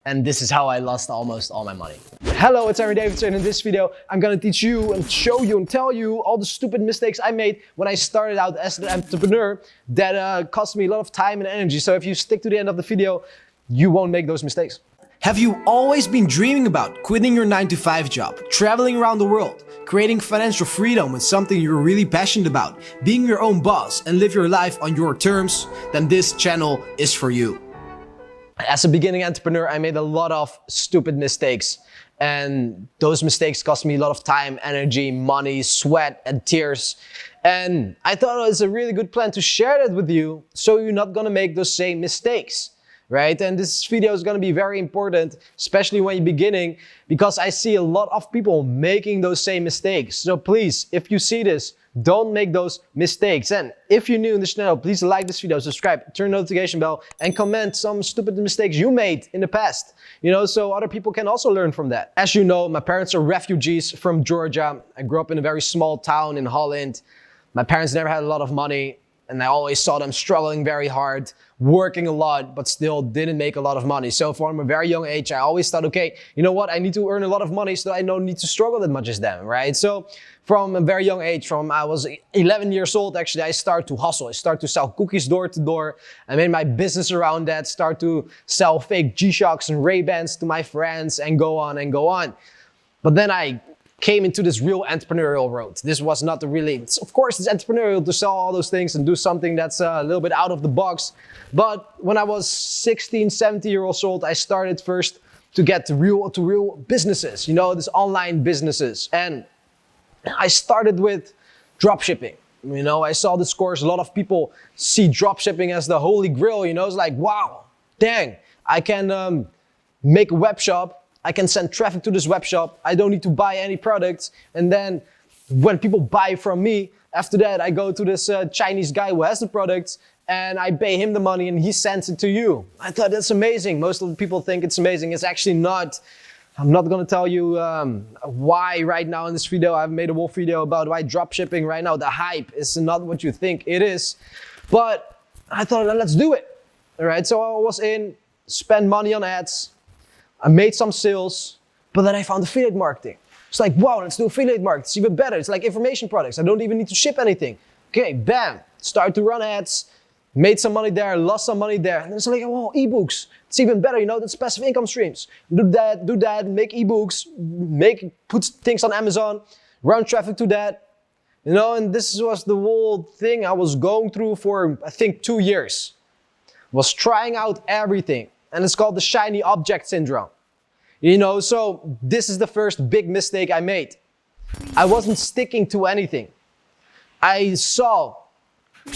and this is how I lost almost all my money. Hello, it's Anri Davids, and in this video, I'm gonna teach you and show you and tell you all the stupid mistakes I made when I started out as an entrepreneur that cost me a lot of time and energy. So if you stick to the end of the video, you won't make those mistakes. Have you always been dreaming about quitting your 9-to-5 job, traveling around the world, creating financial freedom with something you're really passionate about, being your own boss and live your life on your terms? Then this channel is for you. As a beginning entrepreneur, I made a lot of stupid mistakes, and those mistakes cost me a lot of time, energy, money, sweat, and tears. And I thought it was a really good plan to share that with you so you're not gonna make those same mistakes. Right? And this video is going to be very important, especially when you're beginning, because I see a lot of people making those same mistakes. So please, if you see this, don't make those mistakes. And if you're new in this channel, please like this video, subscribe, turn the notification bell, and comment some stupid mistakes you made in the past. You know, so other people can also learn from that. As you know, my parents are refugees from Georgia. I grew up in a very small town in Holland. My parents never had a lot of money, and I always saw them struggling very hard, working a lot, but still didn't make a lot of money. So from a very young age, I always thought, okay, you know what? I need to earn a lot of money so I don't need to struggle that much as them, right? So from a very young age, from I was 11 years old, actually, I started to hustle. I started to sell cookies door to door. I made my business around that, start to sell fake G-Shocks and Ray-Bans to my friends, and go on and go on. But then I came into this real entrepreneurial road. This was not really, of course it's entrepreneurial to sell all those things and do something that's a little bit out of the box. But when I was 16, 17 years old, I started first to get to real businesses, you know, this online businesses. And I started with drop shipping. You know, I saw this course, a lot of people see drop shipping as the holy grail, you know, it's like, wow, dang, I can make a web shop. I can send traffic to this web shop. I don't need to buy any products. And then when people buy from me, after that, I go to this Chinese guy who has the products and I pay him the money and he sends it to you. I thought that's amazing. Most of the people think it's amazing. It's actually not. I'm not going to tell you why right now in this video. I've made a whole video about why drop shipping right now, the hype is not what you think it is. But I thought, let's do it. All right, so I was in, spend money on ads. I made some sales, but then I found affiliate marketing. It's like, wow, let's do affiliate marketing. It's even better. It's like information products. I don't even need to ship anything. Okay, bam. Start to run ads, made some money there, lost some money there. And then it's like, oh, ebooks. It's even better, you know, that's passive income streams. Do that, make ebooks, put things on Amazon, run traffic to that. You know, and this was the whole thing I was going through for, I think, 2 years. Was trying out everything. And it's called the shiny object syndrome. You know, so this is the first big mistake I made. I wasn't sticking to anything. I saw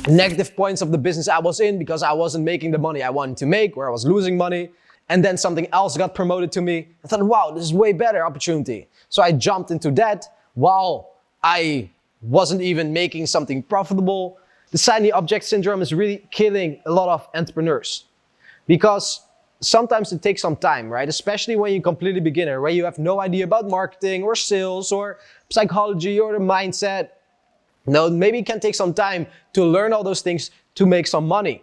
negative points of the business I was in because I wasn't making the money I wanted to make, or I was losing money. And then something else got promoted to me. I thought, wow, this is way better opportunity. So I jumped into that while I wasn't even making something profitable. The shiny object syndrome is really killing a lot of entrepreneurs because sometimes it takes some time, right? Especially when you're completely beginner, where you have no idea about marketing or sales or psychology or the mindset. No, maybe it can take some time to learn all those things to make some money,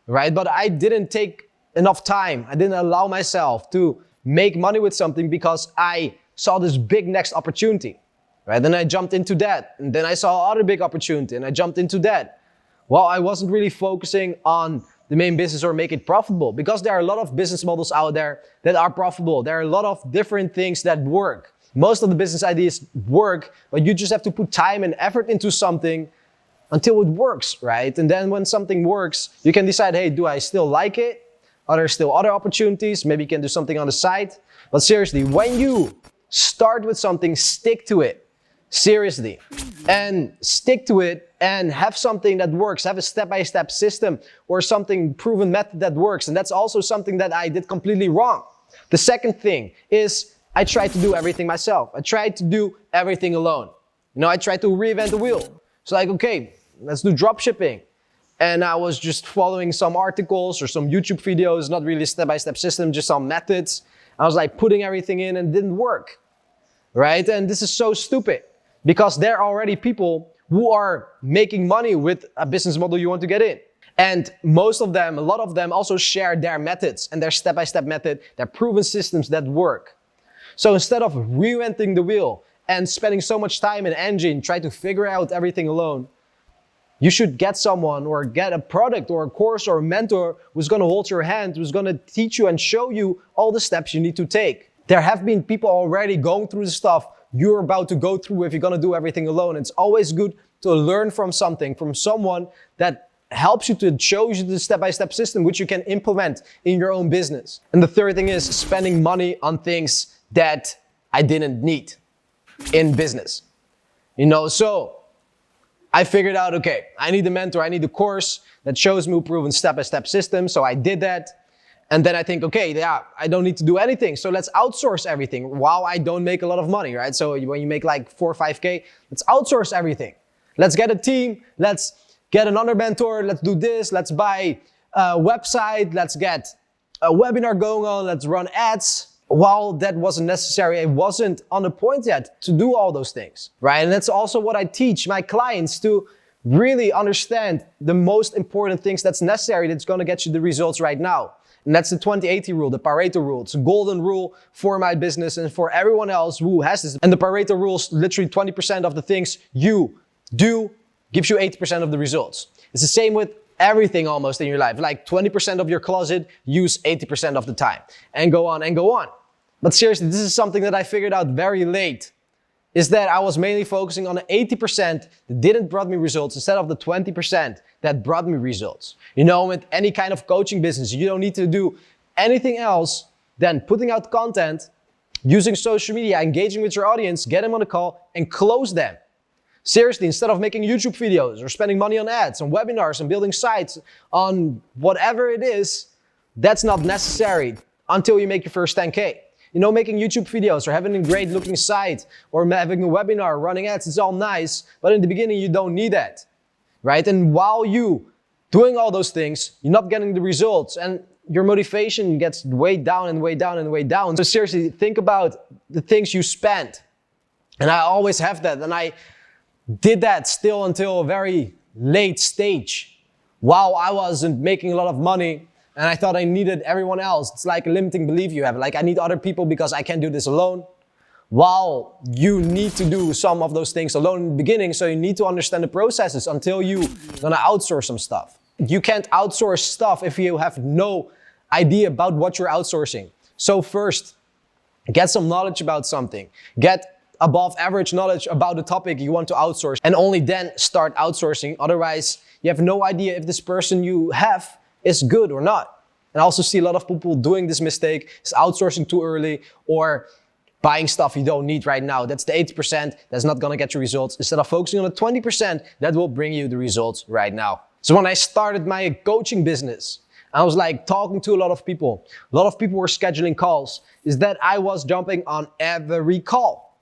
right? But I didn't take enough time. I didn't allow myself to make money with something because I saw this big next opportunity, right? Then I jumped into that, and then I saw other big opportunity, and I jumped into that. Well, I wasn't really focusing on the main business or make it profitable, because there are a lot of business models out there that are profitable. There are a lot of different things that work. Most of the business ideas work, but you just have to put time and effort into something until it works, right? And then when something works, you can decide, hey, do I still like it? Are there still other opportunities? Maybe you can do something on the side. But seriously, when you start with something, stick to it. Seriously. And stick to it and have something that works. Have a step-by-step system or something proven method that works. And that's also something that I did completely wrong. The second thing is I tried to do everything myself. I tried to do everything alone. You know, I tried to reinvent the wheel. So like, okay, let's do drop shipping. And I was just following some articles or some YouTube videos, not really a step-by-step system, just some methods. I was like putting everything in and it didn't work, right? And this is so stupid because there are already people who are making money with a business model you want to get in. And most of them, a lot of them also share their methods and their step-by-step method, their proven systems that work. So instead of reinventing the wheel and spending so much time and energy and try to figure out everything alone, you should get someone or get a product or a course or a mentor who's going to hold your hand, who's going to teach you and show you all the steps you need to take. There have been people already going through the stuff you're about to go through if you're going to do everything alone. It's always good to learn from something, from someone that helps you, to show you the step-by-step system which you can implement in your own business. And the third thing is spending money on things that I didn't need in business. So I figured out, okay, I need a mentor, I need a course that shows me a proven step-by-step system. So I did that. And then I think, okay, yeah, I don't need to do anything. So let's outsource everything. Wow, I don't make a lot of money, right? So when you make like 4 or 5K, let's outsource everything. Let's get a team. Let's get another mentor. Let's do this. Let's buy a website. Let's get a webinar going on. Let's run ads. While that wasn't necessary, I wasn't on the point yet to do all those things, right? And that's also what I teach my clients, to really understand the most important things that's necessary, that's going to get you the results right now. And that's the 20-80 rule, the Pareto rule. It's a golden rule for my business and for everyone else who has this. And the Pareto rule is literally 20% of the things you do gives you 80% of the results. It's the same with everything almost in your life. Like 20% of your closet, use 80% of the time. And go on and go on. But seriously, this is something that I figured out very late, is that I was mainly focusing on the 80% that didn't brought me results instead of the 20% that brought me results. With any kind of coaching business, you don't need to do anything else than putting out content, using social media, engaging with your audience, get them on a call and close them. Seriously, instead of making YouTube videos or spending money on ads, on webinars, and building sites, on whatever it is, that's not necessary until you make your first 10K. Making YouTube videos or having a great looking site or having a webinar, running ads, it's all nice, but in the beginning you don't need that, right? And while you doing all those things, you're not getting the results and your motivation gets way down and way down and way down. So seriously, think about the things you spend. And I always have that, and I did that still until a very late stage. While I wasn't making a lot of money, and I thought I needed everyone else. It's like a limiting belief you have. Like, I need other people because I can't do this alone. While you need to do some of those things alone in the beginning, so you need to understand the processes until you're gonna outsource some stuff. You can't outsource stuff if you have no idea about what you're outsourcing. So first, get some knowledge about something. Get above average knowledge about the topic you want to outsource, and only then start outsourcing. Otherwise, you have no idea if this person you have is good or not. And I also see a lot of people doing this mistake, is outsourcing too early or buying stuff you don't need right now. That's the 80% that's not gonna get you results, instead of focusing on the 20% that will bring you the results right now. So when I started my coaching business, I was like talking to a lot of people. A lot of people were scheduling calls, is that I was jumping on every call.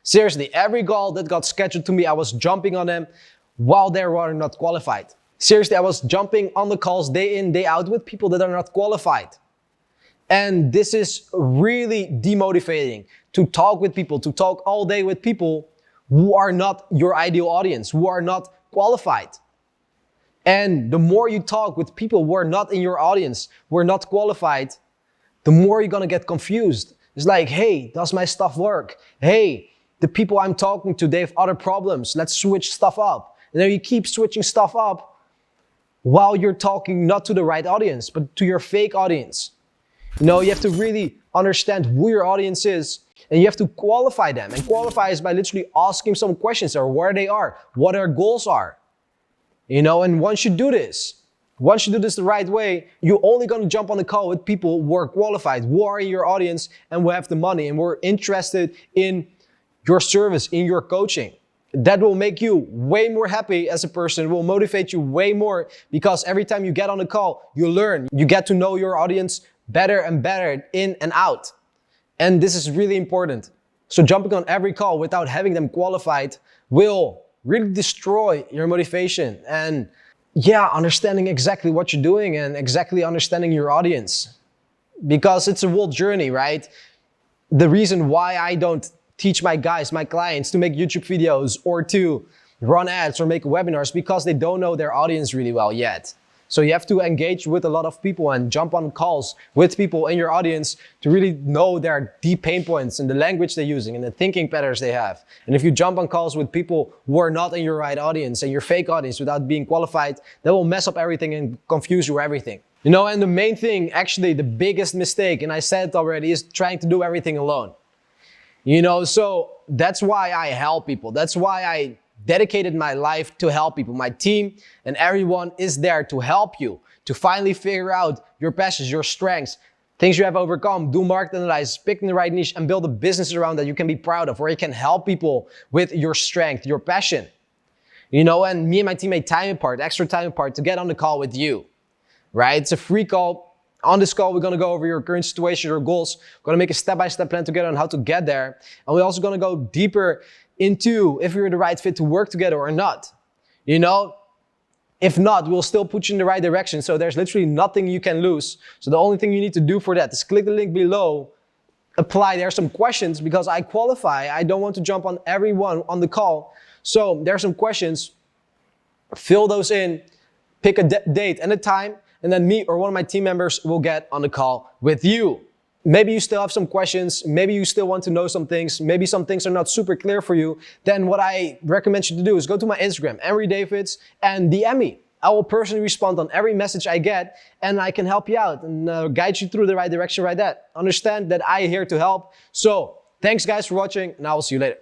Seriously, every call that got scheduled to me, I was jumping on them while they were not qualified. Seriously, I was jumping on the calls day in, day out with people that are not qualified. And this is really demotivating, to talk with people, to talk all day with people who are not your ideal audience, who are not qualified. And the more you talk with people who are not in your audience, who are not qualified, the more you're gonna get confused. It's like, hey, does my stuff work? Hey, the people I'm talking to, they have other problems. Let's switch stuff up. And then you keep switching stuff up while you're talking not to the right audience, but to your fake audience. You have to really understand who your audience is, and you have to qualify them. And qualify is by literally asking some questions, or where they are, what their goals are. And once you do this the right way, you're only gonna jump on the call with people who are qualified, who are in your audience, and who have the money, and who are interested in your service, in your coaching. That will make you way more happy as a person, will motivate you way more, because every time you get on a call, you learn, you get to know your audience better and better in and out. And this is really important. So jumping on every call without having them qualified will really destroy your motivation. And understanding exactly what you're doing and exactly understanding your audience, because it's a whole journey, right? The reason why I don't teach my guys, my clients, to make YouTube videos or to run ads or make webinars, because they don't know their audience really well yet. So you have to engage with a lot of people and jump on calls with people in your audience to really know their deep pain points and the language they're using and the thinking patterns they have. And if you jump on calls with people who are not in your right audience and your fake audience without being qualified, that will mess up everything and confuse you everything. You know, and the main thing, actually the biggest mistake, and I said it already, is trying to do everything alone. You know, so that's why I help people. That's why I dedicated my life to help people. My team and everyone is there to help you, to finally figure out your passions, your strengths, things you have overcome, do market analysis, pick the right niche, and build a business around that you can be proud of, where you can help people with your strength, your passion. You know, and me and my team made time apart, extra time apart, to get on the call with you, right? It's a free call. On this call, we're gonna go over your current situation, your goals. We're gonna make a step-by-step plan together on how to get there. And we're also gonna go deeper into if you're the right fit to work together or not. You know, if not, we'll still put you in the right direction. So there's literally nothing you can lose. So the only thing you need to do for that is click the link below, apply. There are some questions because I qualify. I don't want to jump on everyone on the call. So there are some questions. Fill those in, pick a date and a time, and then me or one of my team members will get on the call with you. Maybe you still have some questions. Maybe you still want to know some things. Maybe some things are not super clear for you. Then what I recommend you to do is go to my Instagram, Anri Davids, and DM me. I will personally respond on every message I get, and I can help you out and guide you through the right direction right there. Understand that I am here to help. So thanks guys for watching, and I will see you later.